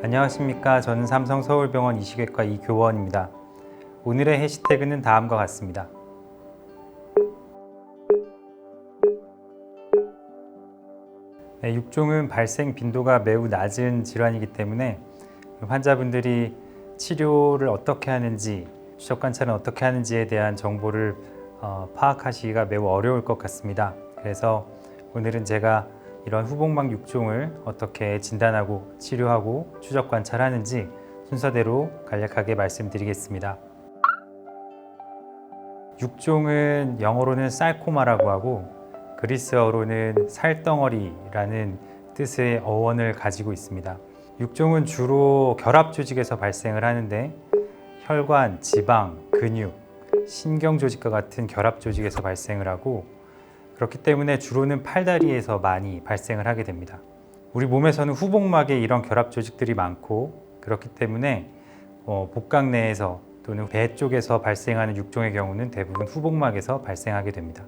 안녕하십니까. 저는 삼성서울병원 이식외과 이교원입니다. 오늘의 해시태그는 다음과 같습니다. 육종은 발생 빈도가 매우 낮은 질환이기 때문에 환자분들이 치료를 어떻게 하는지, 추적 관찰은 어떻게 하는지에 대한 정보를 파악하시기가 매우 어려울 것 같습니다. 그래서 오늘은 제가 이런 후복막 육종을 어떻게 진단하고 치료하고 추적 관찰하는지 순서대로 간략하게 말씀드리겠습니다. 육종은 영어로는 sarcoma라고 하고 그리스어로는 살덩어리라는 뜻의 어원을 가지고 있습니다. 육종은 주로 결합 조직에서 발생을 하는데 혈관, 지방, 근육, 신경 조직과 같은 결합 조직에서 발생을 하고 그렇기 때문에 주로는 팔다리에서 많이 발생을 하게 됩니다. 우리 몸에서는 후복막에 이런 결합 조직들이 많고 그렇기 때문에 복강 내에서 또는 배 쪽에서 발생하는 육종의 경우는 대부분 후복막에서 발생하게 됩니다.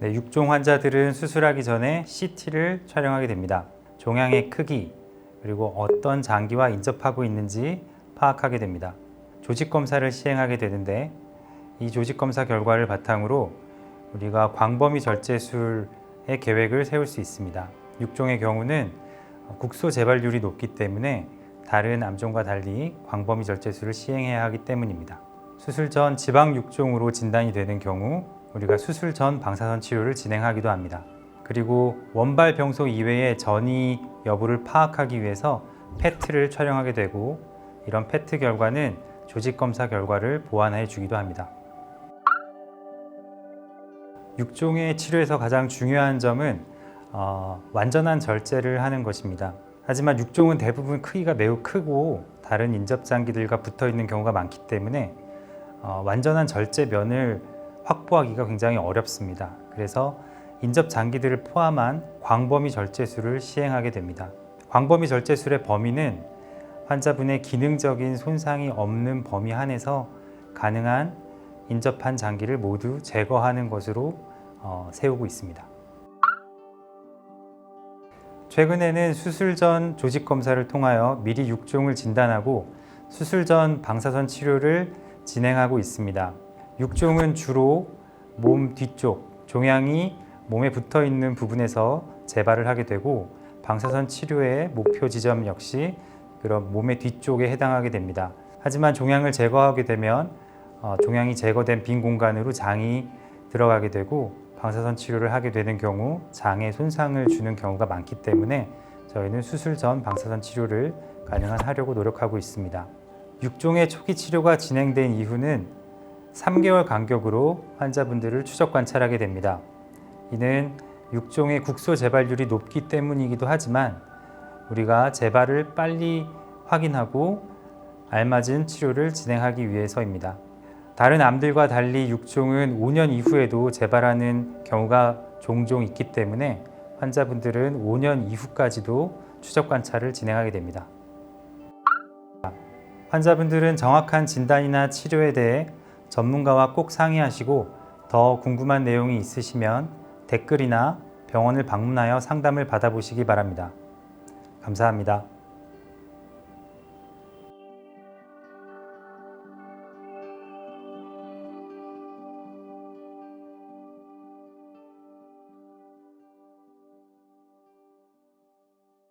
육종 환자들은 수술하기 전에 CT를 촬영하게 됩니다. 종양의 크기, 그리고 어떤 장기와 인접하고 있는지 파악하게 됩니다. 조직 검사를 시행하게 되는데 이 조직 검사 결과를 바탕으로 우리가 광범위 절제술의 계획을 세울 수 있습니다. 육종의 경우는 국소 재발률이 높기 때문에 다른 암종과 달리 광범위 절제술을 시행해야 하기 때문입니다. 수술 전 지방 육종으로 진단이 되는 경우 우리가 수술 전 방사선 치료를 진행하기도 합니다. 그리고 원발 병소 이외의 전이 여부를 파악하기 위해서 PET를 촬영하게 되고 이런 PET 결과는 조직 검사 결과를 보완해 주기도 합니다. 육종의 치료에서 가장 중요한 점은 완전한 절제를 하는 것입니다. 하지만 육종은 대부분 크기가 매우 크고 다른 인접장기들과 붙어 있는 경우가 많기 때문에 완전한 절제면을 확보하기가 굉장히 어렵습니다. 그래서 인접장기들을 포함한 광범위 절제술을 시행하게 됩니다. 광범위 절제술의 범위는 환자분의 기능적인 손상이 없는 범위 안에서 가능한 인접한 장기를 모두 제거하는 것으로 세우고 있습니다. 최근에는 수술 전 조직 검사를 통하여 미리 육종을 진단하고 수술 전 방사선 치료를 진행하고 있습니다. 육종은 주로 몸 뒤쪽, 종양이 몸에 붙어 있는 부분에서 재발을 하게 되고 방사선 치료의 목표 지점 역시 그런 몸의 뒤쪽에 해당하게 됩니다. 하지만 종양을 제거하게 되면 종양이 제거된 빈 공간으로 장이 들어가게 되고 방사선 치료를 하게 되는 경우 장에 손상을 주는 경우가 많기 때문에 저희는 수술 전 방사선 치료를 가능한 하려고 노력하고 있습니다. 육종의 초기 치료가 진행된 이후는 3개월 간격으로 환자분들을 추적 관찰하게 됩니다. 이는 육종의 국소 재발률이 높기 때문이기도 하지만 우리가 재발을 빨리 확인하고 알맞은 치료를 진행하기 위해서입니다. 다른 암들과 달리 육종은 5년 이후에도 재발하는 경우가 종종 있기 때문에 환자분들은 5년 이후까지도 추적 관찰을 진행하게 됩니다. 환자분들은 정확한 진단이나 치료에 대해 전문가와 꼭 상의하시고 더 궁금한 내용이 있으시면 댓글이나 병원을 방문하여 상담을 받아보시기 바랍니다. 감사합니다.